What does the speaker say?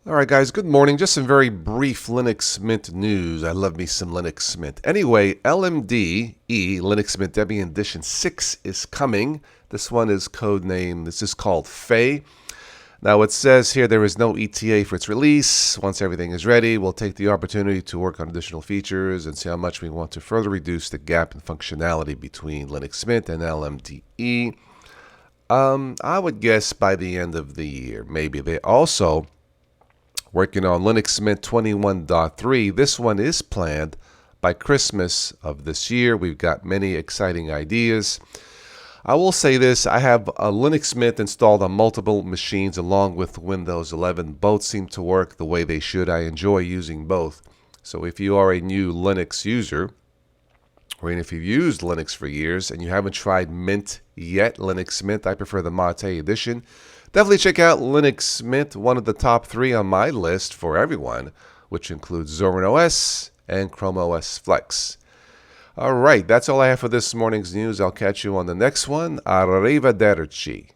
All right, guys, good morning. Just some very brief Linux Mint news. I love me some Linux Mint. Anyway, LMDE, Linux Mint Debian Edition 6 is coming. This one is codenamed, this is called Fay. Now, it says here there is no ETA for its release. Once everything is ready, we'll take the opportunity to work on additional features and see how much we want to further reduce the gap in functionality between Linux Mint and LMDE. I would guess by the end of the year, maybe. They also working on Linux Mint 21.3. This one is planned by Christmas of this year. We've got many exciting ideas. I will say this, I have a Linux Mint installed on multiple machines along with Windows 11. Both seem to work the way they should. I enjoy using both. So if you are a new Linux user, or even if you've used Linux for years and you haven't tried Mint yet, Linux Mint, I prefer the Mate edition. Definitely check out Linux Mint, one of the top 3 on my list for everyone, which includes Zorin OS and Chrome OS Flex. All right, that's all I have for this morning's news. I'll catch you on the next one. Arrivederci.